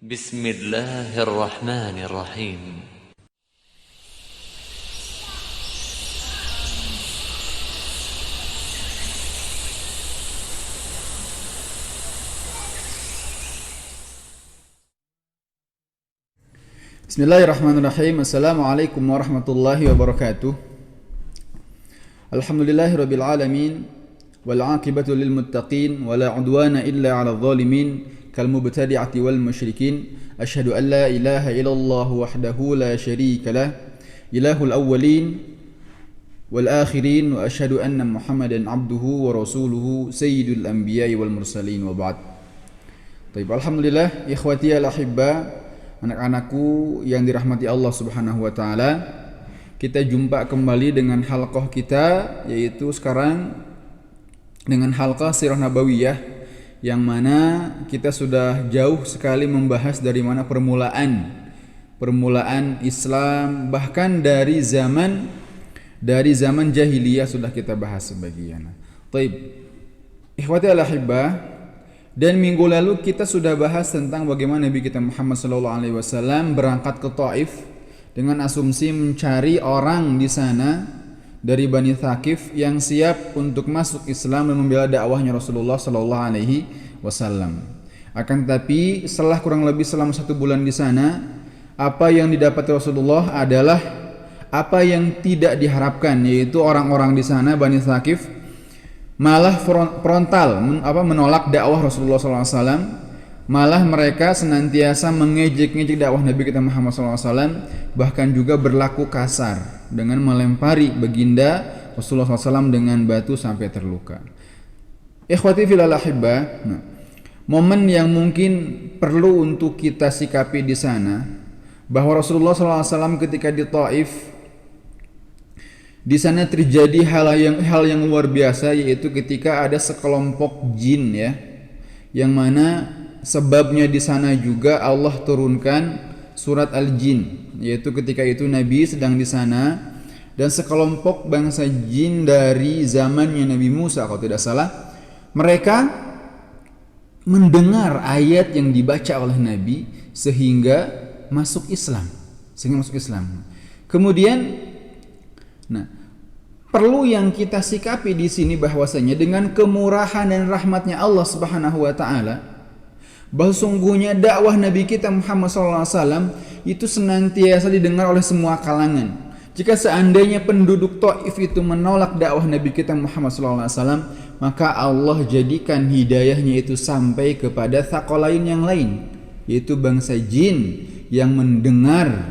بسم الله الرحمن الرحيم. Bismillahirrahmanirrahim. Assalamualaikum warahmatullahi wabarakatuh. Alhamdulillahirabbil alamin wal 'aqibatu lil muttaqin wala 'udwana illa 'alal zalimin kal mubtadi'ati wal musyrikin. Asyhadu an la ilaha illallah wahdahu la syarika lah ilahul awwalin wal akhirin wa asyhadu anna Muhammadan 'abduhu wa rasuluhu sayyidul anbiya'i wal mursalin wa ba'd. Baik, alhamdulillah ikhwati al ahibba, anak-anakku yang dirahmati Allah Subhanahu wa taala. Kita jumpa kembali dengan halqah kita, yaitu sekarang dengan halqah Sirah Nabawiyah, yang mana kita sudah jauh sekali membahas dari mana permulaan Islam, bahkan dari zaman jahiliyah sudah kita bahas sebagian. Baik, ikhwati al-ahibbah, dan minggu lalu kita sudah bahas tentang bagaimana Nabi kita Muhammad SAW berangkat ke Taif dengan asumsi mencari orang di sana dari Bani Thaqif yang siap untuk masuk Islam dan membela dakwahnya Rasulullah SAW. Akan tetapi setelah kurang lebih selama 1 bulan di sana, apa yang didapati Rasulullah adalah apa yang tidak diharapkan, yaitu orang-orang di sana Bani Thaqif malah frontal menolak dakwah Rasulullah SAW. Malah mereka senantiasa mengejek-ngejek dakwah Nabi kita Muhammad SAW, bahkan juga berlaku kasar dengan melempari baginda Rasulullah SAW dengan batu sampai terluka. Ikhwati fillah ahibbah, momen yang mungkin perlu untuk kita sikapi di sana, bahwa Rasulullah SAW ketika di Taif, di sana terjadi hal yang luar biasa, yaitu ketika ada sekelompok jin, yang mana sebabnya di sana juga Allah turunkan surat Al-Jin, yaitu ketika itu Nabi sedang di sana dan sekelompok bangsa jin dari zamannya Nabi Musa kalau tidak salah, mereka mendengar ayat yang dibaca oleh Nabi sehingga masuk Islam. Kemudian, perlu yang kita sikapi di sini bahwasanya dengan kemurahan dan rahmatnya Allah Subhanahu wa taala, bahwa sungguhnya dakwah Nabi kita Muhammad SAW itu senantiasa didengar oleh semua kalangan. Jika seandainya penduduk Taif itu menolak dakwah Nabi kita Muhammad SAW, maka Allah jadikan hidayahnya itu sampai kepada thaqalain yang lain, yaitu bangsa jin yang mendengar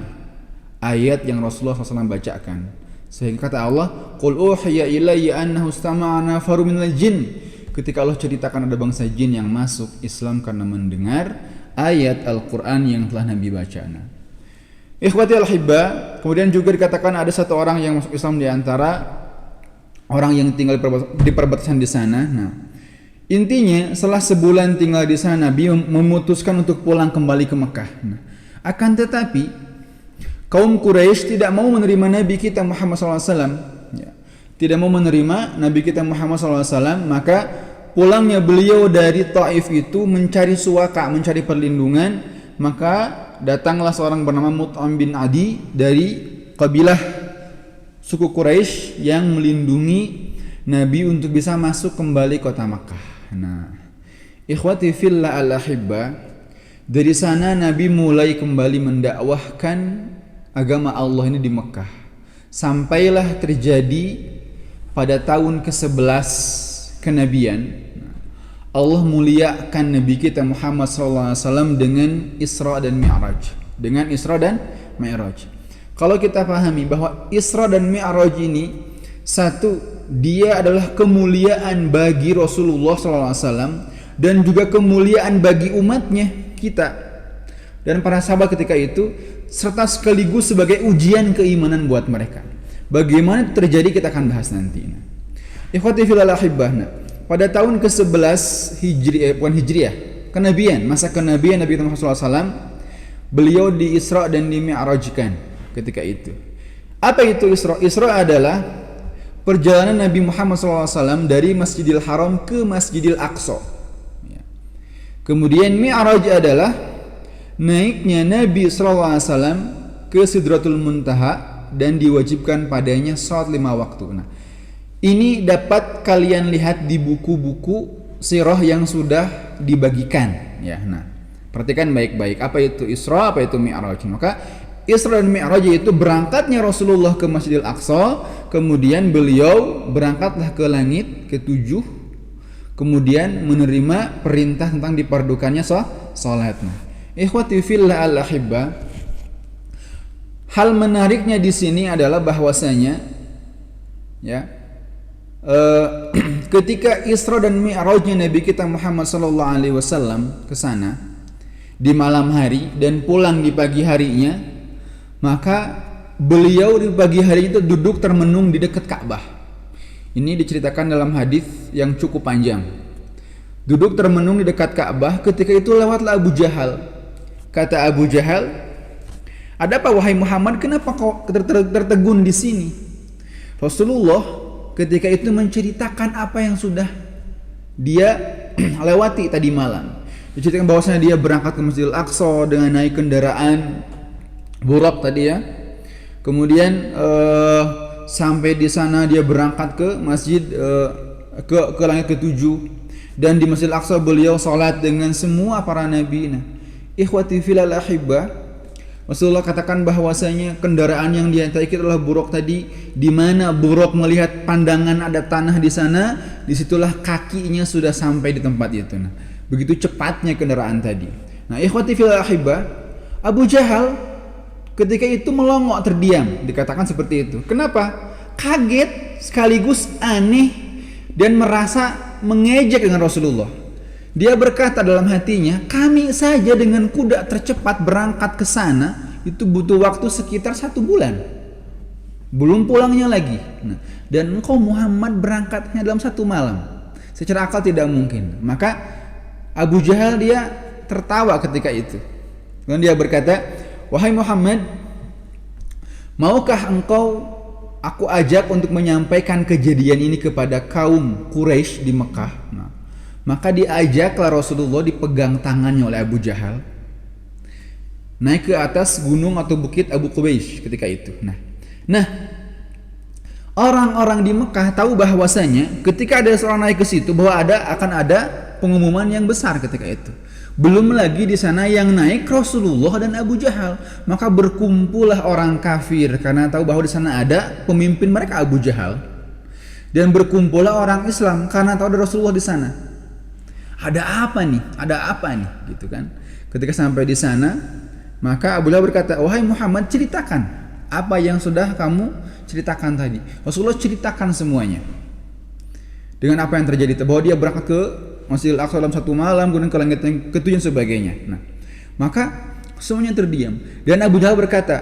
ayat yang Rasulullah SAW bacakan. Sehingga kata Allah, "Qul uhiya ilayya annahu istama'a nafarun minal jin." Ketika Allah ceritakan ada bangsa jin yang masuk Islam karena mendengar ayat Al-Quran yang telah Nabi baca. Ikhwati al-hibba, kemudian juga dikatakan ada satu orang yang masuk Islam di antara orang yang tinggal di perbatasan di sana. Intinya setelah sebulan tinggal di sana, Nabi memutuskan untuk pulang kembali ke Mekah. Akan tetapi kaum Quraisy tidak mau menerima Nabi kita Muhammad SAW. Tidak mau menerima Nabi kita Muhammad SAW, maka pulangnya beliau dari Taif itu mencari suaka, mencari perlindungan. Maka datanglah seorang bernama Mut'im bin Adi dari kabilah suku Quraisy yang melindungi Nabi untuk bisa masuk kembali kota Makkah. Ikhwati fillah al-ahibba, dari sana Nabi mulai kembali mendakwahkan agama Allah ini di Mekah. Sampailah terjadi pada tahun ke-11 kenabian, Allah muliakan Nabi kita Muhammad SAW dengan Isra dan Mi'raj. Kalau kita pahami bahwa Isra dan Mi'raj ini, satu, dia adalah kemuliaan bagi Rasulullah SAW dan juga kemuliaan bagi umatnya kita dan para sahabat ketika itu, serta sekaligus sebagai ujian keimanan buat mereka. Bagaimana terjadi kita akan bahas nanti. Ikhwati fillah ahibbah, pada tahun ke-11 Hijriah, kenabian, masa kenabian Nabi Muhammad SAW, beliau di Isra dan di Mi'rajkan ketika itu. Apa itu Isra? Isra adalah perjalanan Nabi Muhammad SAW dari Masjidil Haram ke Masjidil Aqsa. Kemudian Mi'raj adalah naiknya Nabi SAW ke Sidratul Muntaha dan diwajibkan padanya salat 5 waktu. Nah, ini dapat kalian lihat di buku-buku sirah yang sudah dibagikan ya. Nah, perhatikan baik-baik apa itu Isra, apa itu Mi'raj. Maka Isra dan Mi'raj itu berangkatnya Rasulullah ke Masjidil Aqsa, kemudian beliau berangkatlah ke langit ke-7, kemudian menerima perintah tentang diperdukannya salat. Nah, ikhwati fillah al-ahibba, hal menariknya di sini adalah bahwasanya ya ketika Isra dan Mi'rajnya Nabi kita Muhammad sallallahu alaihi wasallam ke sana di malam hari dan pulang di pagi harinya, maka beliau di pagi hari itu duduk termenung di dekat Ka'bah. Ini diceritakan dalam hadis yang cukup panjang. Duduk termenung di dekat Ka'bah, ketika itu lewatlah Abu Jahal. Kata Abu Jahal, "Ada apa wahai Muhammad? Kenapa kau tertegun di sini?" Rasulullah ketika itu menceritakan apa yang sudah dia lewati tadi malam. Diceritakan bahwasanya dia berangkat ke Masjidil Aqsa dengan naik kendaraan Buraq tadi ya. Kemudian sampai di sana dia berangkat ke masjid ke langit ke-7, dan di Masjidil Aqsa beliau salat dengan semua para nabi. Nah, ikhwati filal ahibba, Rasulullah katakan bahwasanya kendaraan yang diantarikir adalah Buraq tadi, di mana Buraq melihat pandangan ada tanah di sana, disitulah kakinya sudah sampai di tempat itu. Nah, begitu cepatnya kendaraan tadi. Nah, ikhwati filal ahibba, Abu Jahal ketika itu melongok terdiam, dikatakan seperti itu. Kenapa? Kaget sekaligus aneh dan merasa mengejek dengan Rasulullah. Dia berkata dalam hatinya, kami saja dengan kuda tercepat berangkat ke sana itu butuh waktu sekitar 1 bulan, belum pulangnya lagi. Nah, dan engkau Muhammad berangkatnya dalam 1 malam, secara akal tidak mungkin. Maka Abu Jahal dia tertawa ketika itu, dan dia berkata, wahai Muhammad, maukah engkau aku ajak untuk menyampaikan kejadian ini kepada kaum Quraisy di Mekah? Nah, maka diajaklah Rasulullah, dipegang tangannya oleh Abu Jahal, naik ke atas gunung atau bukit Abu Qubais ketika itu. Nah, orang-orang di Mekah tahu bahwasanya ketika ada seorang naik ke situ bahwa akan ada pengumuman yang besar ketika itu. Belum lagi di sana yang naik Rasulullah dan Abu Jahal, maka berkumpullah orang kafir karena tahu bahwa di sana ada pemimpin mereka Abu Jahal, dan berkumpullah orang Islam karena tahu ada Rasulullah di sana. Ada apa nih? Ada apa nih? Gitu kan? Ketika sampai di sana, maka Abu Jahal berkata, wahai Muhammad, ceritakan apa yang sudah kamu ceritakan tadi. Rasulullah ceritakan semuanya dengan apa yang terjadi, bahwa dia berangkat ke Masjidil Aqsa dalam 1 malam, kemudian ke langit yang ke-7 dan sebagainya. Nah, maka semuanya terdiam, dan Abu Jahal berkata,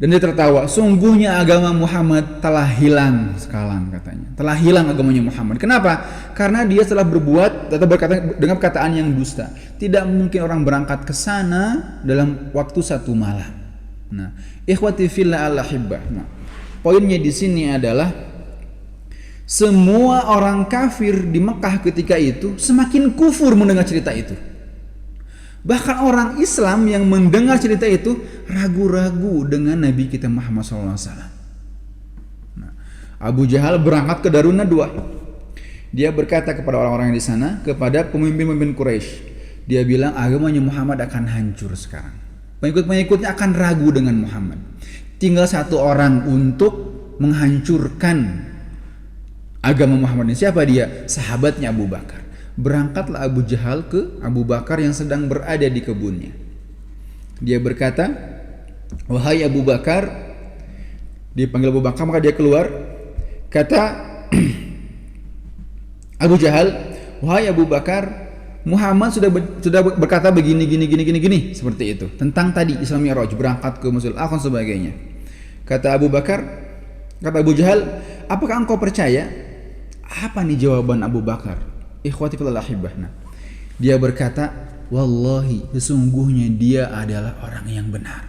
dan dia tertawa, sungguhnya agama Muhammad telah hilang sekarang, katanya. Telah hilang agamanya Muhammad. Kenapa? Karena dia telah berbuat atau berkata dengan perkataan yang dusta. Tidak mungkin orang berangkat ke sana dalam waktu 1 malam. Nah, ikhwati fillah al-ahibbah. Nah, poinnya di sini adalah semua orang kafir di Mekah ketika itu semakin kufur mendengar cerita itu. Bahkan orang Islam yang mendengar cerita itu ragu-ragu dengan Nabi kita Muhammad SAW. Nah, Abu Jahal berangkat ke Darun Nadwah. Dia berkata kepada orang-orang di sana, kepada pemimpin-pemimpin Quraisy, dia bilang agamanya Muhammad akan hancur sekarang. Pengikut-pengikutnya akan ragu dengan Muhammad. Tinggal 1 orang untuk menghancurkan agama Muhammad ini. Siapa dia? Sahabatnya Abu Bakar. Berangkatlah Abu Jahal ke Abu Bakar yang sedang berada di kebunnya. Dia berkata, wahai Abu Bakar, dipanggil Abu Bakar, maka dia keluar. Kata Abu Jahal, wahai Abu Bakar, Muhammad sudah berkata begini, gini, seperti itu tentang tadi Isra Mi'raj, berangkat ke Masjidil Aqsa dan sebagainya. Kata Abu Bakar, kata Abu Jahal, apakah engkau percaya? Apa nih jawaban Abu Bakar? Ikhwati fillah ahibah. Dia berkata, wallahi, sesungguhnya dia adalah orang yang benar.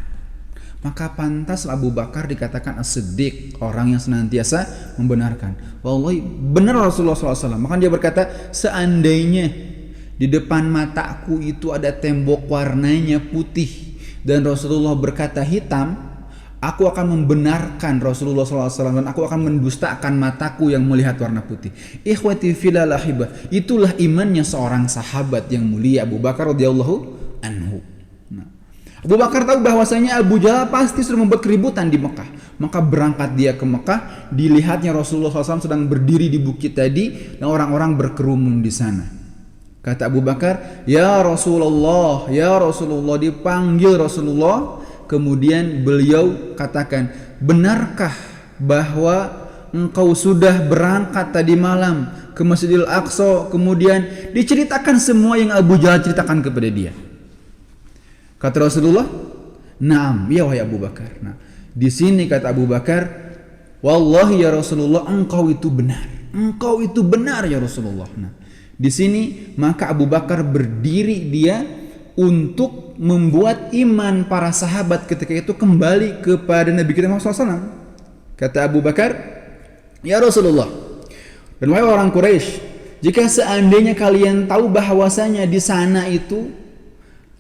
Maka pantas Abu Bakar dikatakan as-siddiq, orang yang senantiasa membenarkan. Wallahi, benar Rasulullah SAW. Maka dia berkata, seandainya di depan mataku itu ada tembok warnanya putih dan Rasulullah berkata hitam, aku akan membenarkan Rasulullah SAW dan aku akan mendustakan mataku yang melihat warna putih. Ikhwati fillah ahibah, itulah imannya seorang sahabat yang mulia Abu Bakar radhiyallahu anhu. Abu Bakar tahu bahwasanya Abu Jahal pasti sudah membuat keributan di Mekah. Maka berangkat dia ke Mekah, dilihatnya Rasulullah SAW sedang berdiri di bukit tadi dan orang-orang berkerumun di sana. Kata Abu Bakar, ya Rasulullah, dipanggil Rasulullah. Kemudian beliau katakan, benarkah bahwa engkau sudah berangkat tadi malam ke Masjidil Aqsa? Kemudian diceritakan semua yang Abu Jahal ceritakan kepada dia. Kata Rasulullah, "Naam, ya wahai Abu Bakar." Nah, di sini kata Abu Bakar, "Wallahi ya Rasulullah, engkau itu benar. Engkau itu benar ya Rasulullah." Nah, di sini maka Abu Bakar berdiri dia untuk membuat iman para sahabat ketika itu kembali kepada Nabi kita Muhammad SAW. Kata Abu Bakar, "Ya Rasulullah, dan wahai orang Quraisy, jika seandainya kalian tahu bahwasanya di sana itu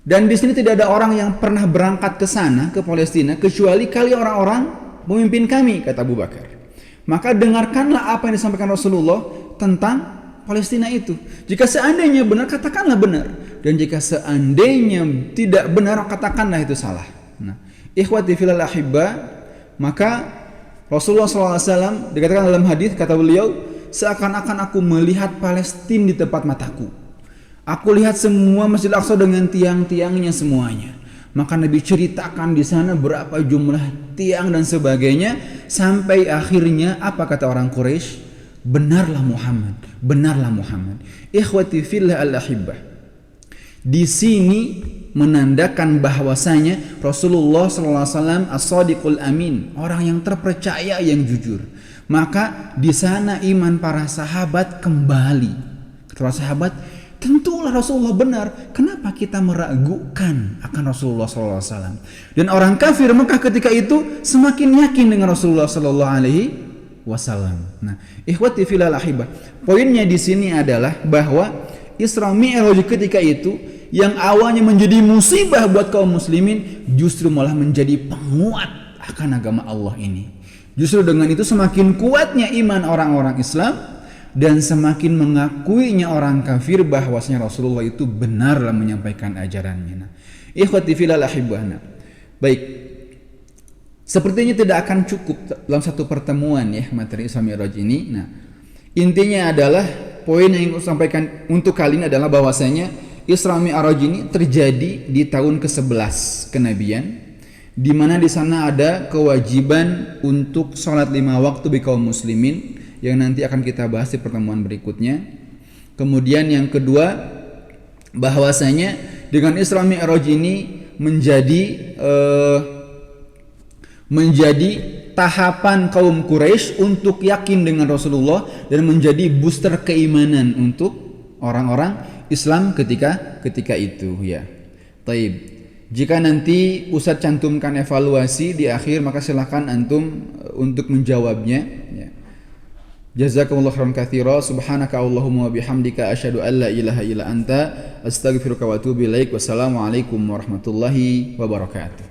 dan di sini tidak ada orang yang pernah berangkat ke sana, ke Palestina, kecuali kalian orang-orang pemimpin kami," kata Abu Bakar. "Maka dengarkanlah apa yang disampaikan Rasulullah tentang Palestina itu. Jika seandainya benar, katakanlah benar. Dan jika seandainya tidak benar, katakanlah itu salah." Nah, ikhwati filal ahibba, maka Rasulullah SAW dikatakan dalam hadis, kata beliau, seakan-akan aku melihat Palestina di tempat mataku. Aku lihat semua Masjid Al-Aqsa dengan tiang-tiangnya semuanya. Maka Nabi ceritakan di sana berapa jumlah tiang dan sebagainya, sampai akhirnya apa kata orang Quraisy? Benarlah Muhammad, benarlah Muhammad. Ikhwati fillah al-ahibbah. Di sini menandakan bahwasanya Rasulullah SAW as-sadiqul amin, orang yang terpercaya, yang jujur. Maka di sana iman para sahabat kembali. Para sahabat, tentulah Rasulullah benar. Kenapa kita meragukan akan Rasulullah SAW? Dan orang kafir Mekah ketika itu semakin yakin dengan Rasulullah SAW. Nah, ikhwati filal ahibah, poinnya di sini adalah bahwa Isra Mi'raj ketika itu yang awalnya menjadi musibah buat kaum muslimin justru malah menjadi penguat akan agama Allah ini. Justru dengan itu semakin kuatnya iman orang-orang Islam dan semakin mengakuinya orang kafir bahwasanya Rasulullah itu benar dalam menyampaikan ajarannya. Nah, ikhwati filal ahibah. Baik. Sepertinya tidak akan cukup dalam satu pertemuan ya materi Isra Mi'raj ini. Nah, intinya adalah poin yang ingin saya sampaikan untuk kali ini adalah bahwasanya Isra Mi'raj ini terjadi di tahun ke-11 kenabian, di mana di sana ada kewajiban untuk sholat 5 waktu bagi kaum muslimin yang nanti akan kita bahas di pertemuan berikutnya. Kemudian yang kedua, bahwasanya dengan Isra Mi'raj ini menjadi tahapan kaum Quraisy untuk yakin dengan Rasulullah dan menjadi booster keimanan untuk orang-orang Islam ketika itu ya. Taib. Jika nanti Ustadz cantumkan evaluasi di akhir, maka silakan antum untuk menjawabnya ya. Jazakumullah khairan katsira. Subhanaka Allahumma wa bihamdika asyhadu an la ilaha illa anta astaghfiruka wa atubu ilaik. Wassalamualaikum warahmatullahi wabarakatuh.